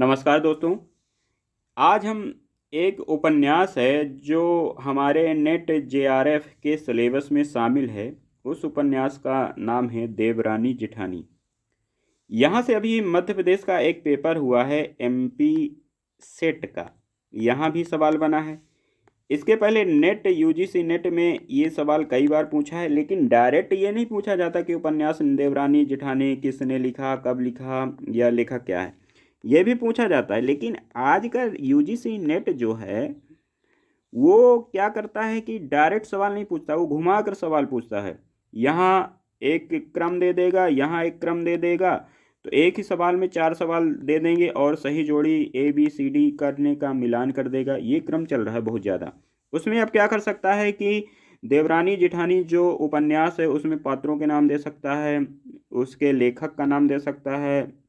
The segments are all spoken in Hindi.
नमस्कार दोस्तों। आज हम एक उपन्यास है जो हमारे नेट जेआरएफ के सिलेबस में शामिल है। उस उपन्यास का नाम है देवरानी जेठानी। यहाँ से अभी मध्य प्रदेश का एक पेपर हुआ है एमपी सेट का। यहाँ भी सवाल बना है। इसके पहले नेट यूजीसी नेट में ये सवाल कई बार पूछा है, लेकिन डायरेक्ट ये नहीं पूछा जाता कि उपन्यास देवरानी जेठानी किसने लिखा, कब लिखा या लेखक क्या है। ये भी पूछा जाता है, लेकिन आज का यूजीसी नेट जो है वो क्या करता है कि डायरेक्ट सवाल नहीं पूछता, वो घुमा कर सवाल पूछता है। यहाँ एक क्रम दे देगा, यहाँ एक क्रम दे देगा, तो एक ही सवाल में 4 सवाल दे देंगे और सही जोड़ी ए बी सी डी करने का मिलान कर देगा। ये क्रम चल रहा है बहुत ज़्यादा। उसमें अब क्या कर सकता है कि देवरानी जेठानी जो उपन्यास है उसमें पात्रों के नाम दे सकता है, उसके लेखक का नाम दे सकता है,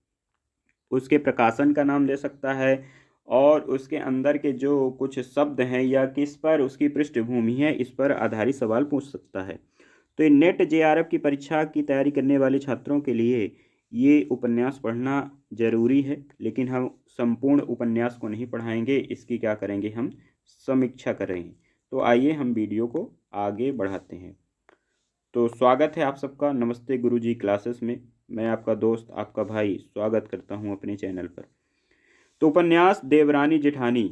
उसके प्रकाशन का नाम दे सकता है, और उसके अंदर के जो कुछ शब्द हैं या किस पर उसकी पृष्ठभूमि है इस पर आधारित सवाल पूछ सकता है। तो ये नेट जेआरएफ की परीक्षा की तैयारी करने वाले छात्रों के लिए ये उपन्यास पढ़ना ज़रूरी है। लेकिन हम संपूर्ण उपन्यास को नहीं पढ़ाएंगे, इसकी क्या करेंगे, हम समीक्षा करेंगे। तो आइए हम वीडियो को आगे बढ़ाते हैं। तो स्वागत है आप सबका नमस्ते गुरुजी क्लासेस में। मैं आपका दोस्त, आपका भाई स्वागत करता हूं अपने चैनल पर। तो उपन्यास देवरानी जेठानी,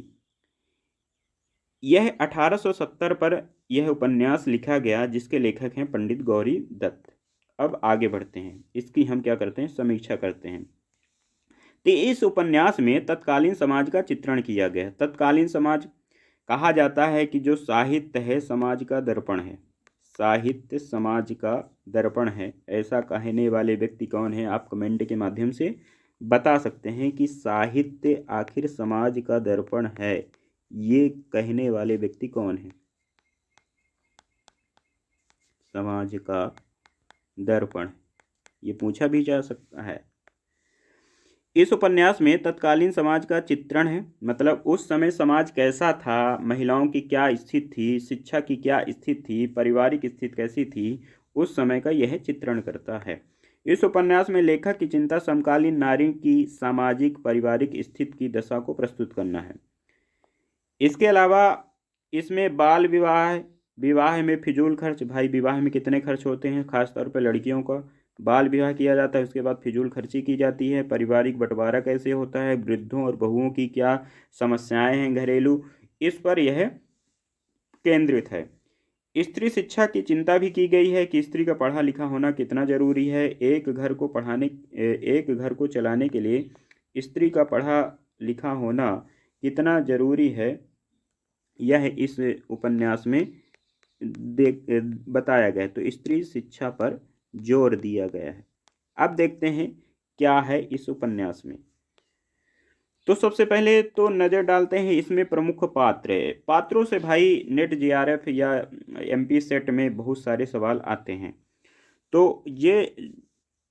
यह 1870 पर यह उपन्यास लिखा गया, जिसके लेखक हैं पंडित गौरी दत्त। अब आगे बढ़ते हैं, इसकी हम क्या करते हैं, समीक्षा करते हैं। तो इस उपन्यास में तत्कालीन समाज का चित्रण किया गया। तत्कालीन समाज कहा जाता है कि जो साहित्य है समाज का दर्पण है। साहित्य समाज का दर्पण है, ऐसा कहने वाले व्यक्ति कौन है, आप कमेंट के माध्यम से बता सकते हैं कि साहित्य आखिर समाज का दर्पण है, ये कहने वाले व्यक्ति कौन है। समाज का दर्पण, ये पूछा भी जा सकता है। इस उपन्यास में तत्कालीन समाज का चित्रण है, मतलब उस समय समाज कैसा था, महिलाओं की क्या स्थिति थी, शिक्षा की क्या स्थिति थी, पारिवारिक स्थिति कैसी थी, उस समय का यह चित्रण करता है। इस उपन्यास में लेखक की चिंता समकालीन नारी की सामाजिक पारिवारिक स्थिति की दशा को प्रस्तुत करना है। इसके अलावा इसमें बाल विवाह, विवाह में फिजूल खर्च, भाई विवाह में कितने खर्च होते हैं, खासतौर पर लड़कियों का बाल विवाह किया जाता है, उसके बाद फिजूल खर्ची की जाती है, पारिवारिक बंटवारा कैसे होता है, वृद्धों और बहुओं की क्या समस्याएं हैं घरेलू, इस पर यह केंद्रित है। स्त्री शिक्षा की चिंता भी की गई है कि स्त्री का पढ़ा लिखा होना कितना जरूरी है। एक घर को चलाने के लिए स्त्री का पढ़ा लिखा होना कितना जरूरी है, यह इस उपन्यास में देख बताया गया है। तो स्त्री शिक्षा पर जोर दिया गया है। अब देखते हैं क्या है इस उपन्यास में। तो सबसे पहले तो नज़र डालते हैं इसमें प्रमुख पात्र है। पात्रों से भाई नेट जेआरएफ या एमपी सेट में बहुत सारे सवाल आते हैं। तो ये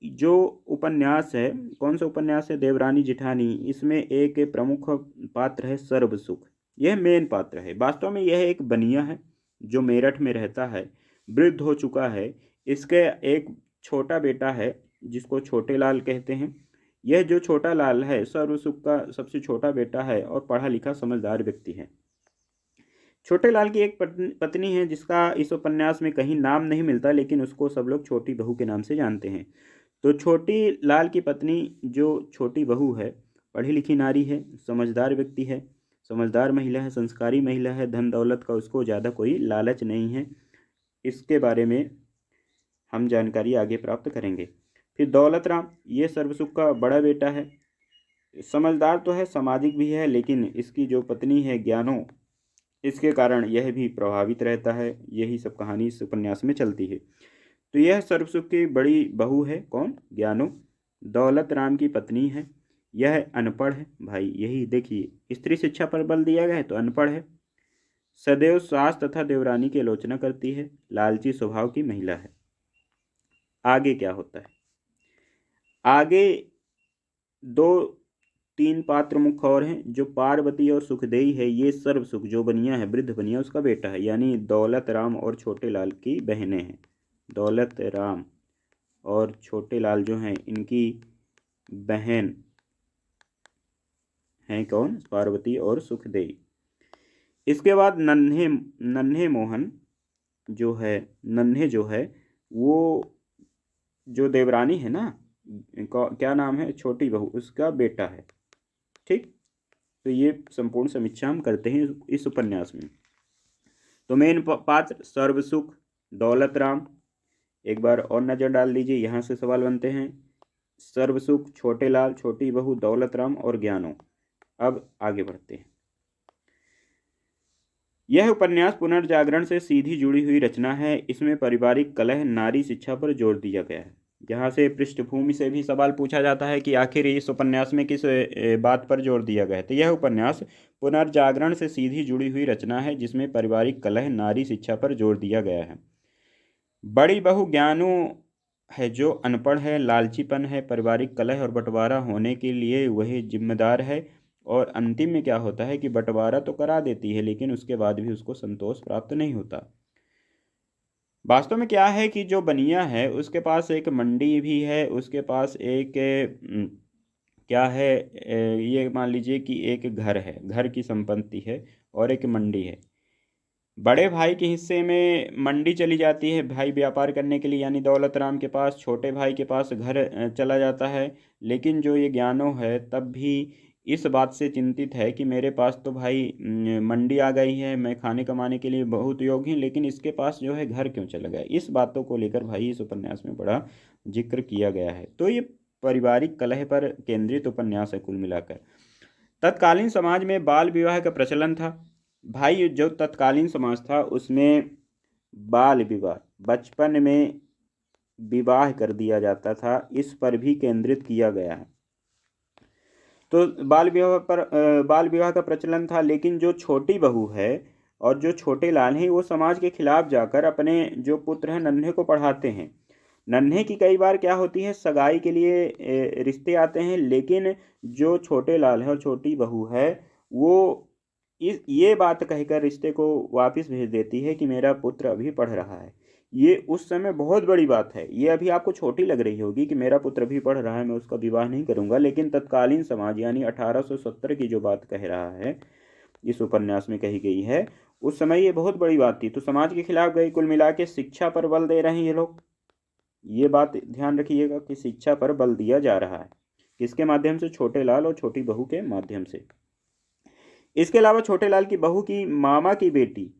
जो उपन्यास है, कौन सा उपन्यास है, देवरानी जेठानी, इसमें एक प्रमुख पात्र है सर्वसुख। यह मेन पात्र है। वास्तव में यह एक बनिया है जो मेरठ में रहता है, वृद्ध हो चुका है। इसके एक छोटा बेटा है जिसको छोटे लाल कहते हैं। यह जो छोटा लाल है सर्वसुख का सबसे छोटा बेटा है और पढ़ा लिखा समझदार व्यक्ति है। छोटे लाल की एक पत्नी है जिसका इस उपन्यास में कहीं नाम नहीं मिलता, लेकिन उसको सब लोग छोटी बहू के नाम से जानते हैं। तो छोटी लाल की पत्नी जो छोटी बहू है, पढ़ी लिखी नारी है, समझदार व्यक्ति है, समझदार महिला है, संस्कारी महिला है, धन दौलत का उसको ज़्यादा कोई लालच नहीं है। इसके बारे में हम जानकारी आगे प्राप्त करेंगे। फिर दौलत राम, ये सर्वसुख का बड़ा बेटा है, समझदार तो है, सामाजिक भी है, लेकिन इसकी जो पत्नी है ज्ञानो, इसके कारण यह भी प्रभावित रहता है। यही सब कहानी इस उपन्यास में चलती है। तो यह सर्वसुख की बड़ी बहू है, कौन, ज्ञानो। दौलत राम की पत्नी है, यह अनपढ़ है। भाई यही देखिए, स्त्री शिक्षा पर बल दिया गया है तो अनपढ़ है। सदैव सास तथा देवरानी की आलोचना करती है, लालची स्वभाव की महिला है। आगे क्या होता है, आगे दो तीन पात्र मुख्य और हैं, जो पार्वती और सुखदेई है। ये सर्वसुख जो बनिया है, वृद्ध बनिया, उसका बेटा है, यानी दौलत राम और छोटे लाल की बहनें हैं। दौलत राम और छोटे लाल जो हैं इनकी बहन हैं कौन? पार्वती और सुखदेव। इसके बाद नन्हे नन्हे मोहन जो है वो जो देवरानी है ना, क्या नाम है, छोटी बहू, उसका बेटा है। ठीक, तो ये संपूर्ण समीक्षा हम करते हैं इस उपन्यास में। तो मेन पात्र सर्वसुख, दौलत राम। एक बार और नजर डाल लीजिए, यहाँ से सवाल बनते हैं। सर्वसुख, छोटे लाल, छोटी बहू, दौलत राम और ज्ञानो। अब आगे बढ़ते हैं। यह उपन्यास पुनर्जागरण से सीधी जुड़ी हुई रचना है। इसमें पारिवारिक कलह, नारी शिक्षा पर जोर दिया गया है। यहाँ से पृष्ठभूमि से भी सवाल पूछा जाता है कि आखिर इस उपन्यास में किस बात पर जोर दिया गया है। तो यह उपन्यास पुनर्जागरण से सीधी जुड़ी हुई रचना है जिसमें पारिवारिक कलह, नारी शिक्षा पर जोर दिया गया है। बड़ी बहू ज्ञानू है जो अनपढ़ है, लालचीपन है, पारिवारिक कलह और बंटवारा होने के लिए वही जिम्मेदार है। और अंतिम में क्या होता है कि बंटवारा तो करा देती है लेकिन उसके बाद भी उसको संतोष प्राप्त नहीं होता। वास्तव में क्या है कि जो बनिया है उसके पास एक मंडी भी है, उसके पास एक क्या है, ये मान लीजिए कि एक घर है, घर की संपत्ति है और एक मंडी है। बड़े भाई के हिस्से में मंडी चली जाती है भाई व्यापार करने के लिए, यानी दौलत राम के पास। छोटे भाई के पास घर चला जाता है। लेकिन जो ये ज्ञानो है तब भी इस बात से चिंतित है कि मेरे पास तो भाई मंडी आ गई है, मैं खाने कमाने के लिए बहुत योग्य हूँ, लेकिन इसके पास जो है घर क्यों चला गया। इस बातों को लेकर भाई इस उपन्यास में बड़ा जिक्र किया गया है। तो ये पारिवारिक कलह पर केंद्रित उपन्यास है कुल मिलाकर। तत्कालीन समाज में बाल विवाह का प्रचलन था। भाई जो तत्कालीन समाज था उसमें बाल विवाह, बचपन में विवाह कर दिया जाता था, इस पर भी केंद्रित किया गया है। तो बाल विवाह का प्रचलन था। लेकिन जो छोटी बहू है और जो छोटे लाल हैं वो समाज के खिलाफ जाकर अपने जो पुत्र हैं नन्हे को पढ़ाते हैं। नन्हे की कई बार क्या होती है, सगाई के लिए रिश्ते आते हैं, लेकिन जो छोटे लाल है और छोटी बहू है वो ये बात कहकर रिश्ते को वापस भेज देती है कि मेरा पुत्र अभी पढ़ रहा है। ये उस समय बहुत बड़ी बात है। ये अभी आपको छोटी लग रही होगी कि मेरा पुत्र अभी पढ़ रहा है, मैं उसका विवाह नहीं करूंगा, लेकिन तत्कालीन समाज यानी 1870 की जो बात कह रहा है, इस उपन्यास में कही गई है, उस समय ये बहुत बड़ी बात थी। तो समाज के खिलाफ गई। कुल मिला के शिक्षा पर बल दे रहे हैं ये लोग। ये बात ध्यान रखिएगा कि शिक्षा पर बल दिया जा रहा है। किसके माध्यम से? छोटे लाल और छोटी बहू के माध्यम से। इसके अलावा छोटे लाल की बहू की मामा की बेटी,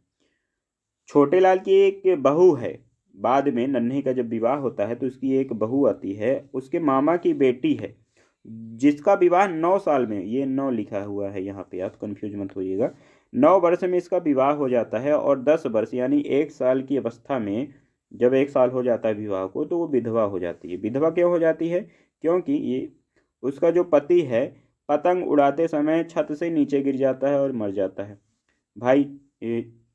छोटे लाल की एक बहू है। बाद में नन्हे का जब विवाह होता है तो उसकी एक बहू आती है, उसके मामा की बेटी है, जिसका विवाह 9 साल में, ये 9 लिखा हुआ है यहाँ पे, आप कंफ्यूज मत होइएगा, 9 वर्ष में इसका विवाह हो जाता है। और 10 वर्ष यानी 1 साल की अवस्था में, जब 1 साल हो जाता है विवाह को, तो वो विधवा हो जाती है। विधवा क्यों हो जाती है? क्योंकि ये उसका जो पति है पतंग उड़ाते समय छत से नीचे गिर जाता है और मर जाता है। भाई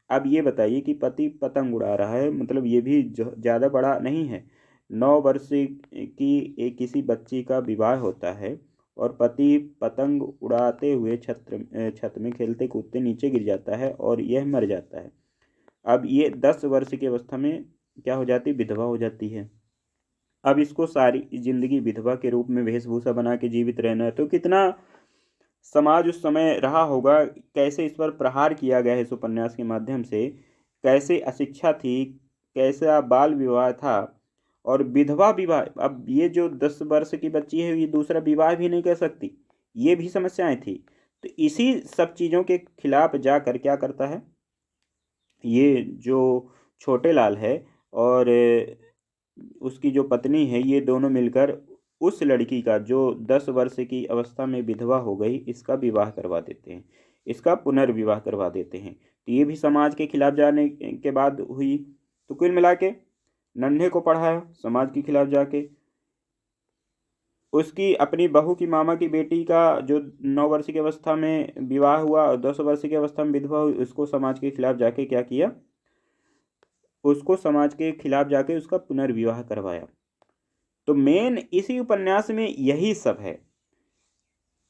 अब ये बताइए कि पति पतंग उड़ा रहा है, मतलब ये भी ज़्यादा बड़ा नहीं है। 9 वर्ष की एक किसी बच्ची का विवाह होता है और पति पतंग उड़ाते हुए छत में खेलते कूदते नीचे गिर जाता है और यह मर जाता है। अब ये 10 वर्ष की अवस्था में क्या हो जाती? विधवा हो जाती है। अब इसको सारी जिंदगी विधवा के रूप में वेशभूषा बना के जीवित रहना है। तो कितना समाज उस समय रहा होगा, कैसे इस पर प्रहार किया गया है इस उपन्यास के माध्यम से, कैसे अशिक्षा थी, कैसा बाल विवाह था और विधवा विवाह। अब ये जो 10 वर्ष की बच्ची है ये दूसरा विवाह भी नहीं कर सकती, ये भी समस्याएं थी। तो इसी सब चीज़ों के खिलाफ जाकर क्या करता है ये जो छोटे लाल है और उसकी जो पत्नी है, ये दोनों मिलकर उस लड़की का जो 10 वर्ष की अवस्था में विधवा हो गई, इसका विवाह करवा देते हैं, इसका पुनर्विवाह करवा देते हैं। तो ये भी समाज के खिलाफ जाने के बाद हुई। तो कुल मिला के नन्हे को पढ़ाया समाज के खिलाफ जाके, उसकी अपनी बहू की मामा की बेटी का जो 9 वर्ष की अवस्था में विवाह हुआ और 10 वर्ष की अवस्था में विधवा हुई, उसको समाज के खिलाफ जाके क्या किया, उसको समाज के खिलाफ जाके उसका पुनर्विवाह करवाया। तो मेन इसी उपन्यास में यही सब है।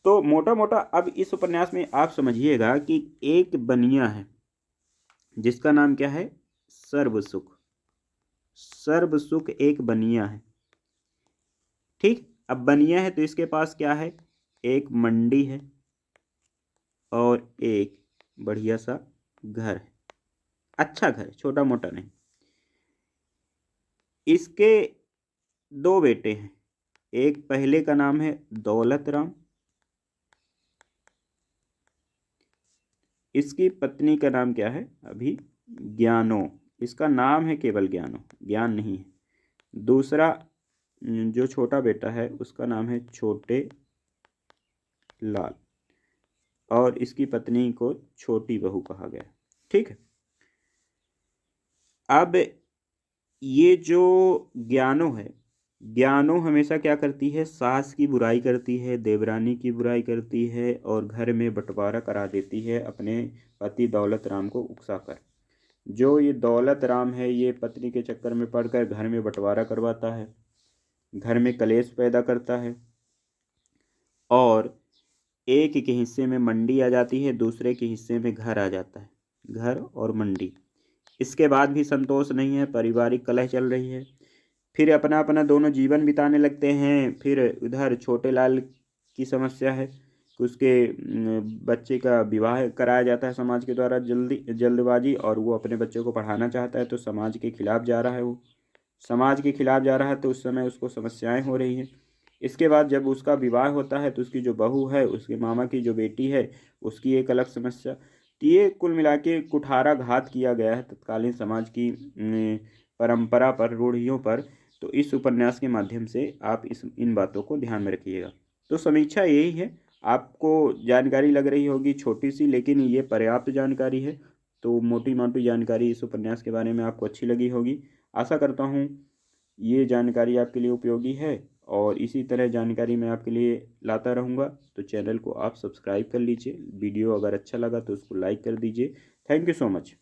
तो मोटा मोटा अब इस उपन्यास में आप समझिएगा कि एक बनिया है जिसका नाम क्या है? सर्वसुख। सर्वसुख एक बनिया है। ठीक, अब बनिया है तो इसके पास क्या है? एक मंडी है। और एक बढ़िया सा घर है, अच्छा घर है, छोटा मोटा नहीं। इसके दो बेटे हैं, एक पहले का नाम है दौलत राम, इसकी पत्नी का नाम क्या है अभी, ज्ञानो। इसका नाम है केवल ज्ञानो, ज्ञान नहीं है। दूसरा जो छोटा बेटा है उसका नाम है छोटे लाल, और इसकी पत्नी को छोटी बहू कहा गया। ठीक है। अब ये जो ज्ञानो है, ज्ञानो हमेशा क्या करती है, सास की बुराई करती है, देवरानी की बुराई करती है, और घर में बंटवारा करा देती है अपने पति दौलत राम को उकसाकर। जो ये दौलत राम है ये पत्नी के चक्कर में पड़कर घर में बंटवारा करवाता है, घर में कलेश पैदा करता है, और एक के हिस्से में मंडी आ जाती है, दूसरे के हिस्से में घर आ जाता है, घर और मंडी। इसके बाद भी संतोष नहीं है, पारिवारिक कलह चल रही है। फिर अपना अपना दोनों जीवन बिताने लगते हैं। फिर उधर छोटे लाल की समस्या है कि उसके बच्चे का विवाह कराया जाता है समाज के द्वारा जल्दबाजी, और वो अपने बच्चे को पढ़ाना चाहता है तो समाज के खिलाफ जा रहा है। वो समाज के खिलाफ जा रहा है तो उस समय उसको समस्याएं हो रही हैं। इसके बाद जब उसका विवाह होता है तो उसकी जो बहू है, उसके मामा की जो बेटी है, उसकी एक अलग समस्या। तो ये कुल मिला के कुठाराघात किया गया है तत्कालीन समाज की परंपरा पर, रूढ़ियों पर। तो इस उपन्यास के माध्यम से आप इन बातों को ध्यान में रखिएगा। तो समीक्षा यही है, आपको जानकारी लग रही होगी छोटी सी, लेकिन ये पर्याप्त जानकारी है। तो मोटी मोटी जानकारी इस उपन्यास के बारे में आपको अच्छी लगी होगी। आशा करता हूँ ये जानकारी आपके लिए उपयोगी है, और इसी तरह जानकारी मैं आपके लिए लाता रहूँगा। तो चैनल को आप सब्सक्राइब कर लीजिए, वीडियो अगर अच्छा लगा तो उसको लाइक कर दीजिए। Thank you so much.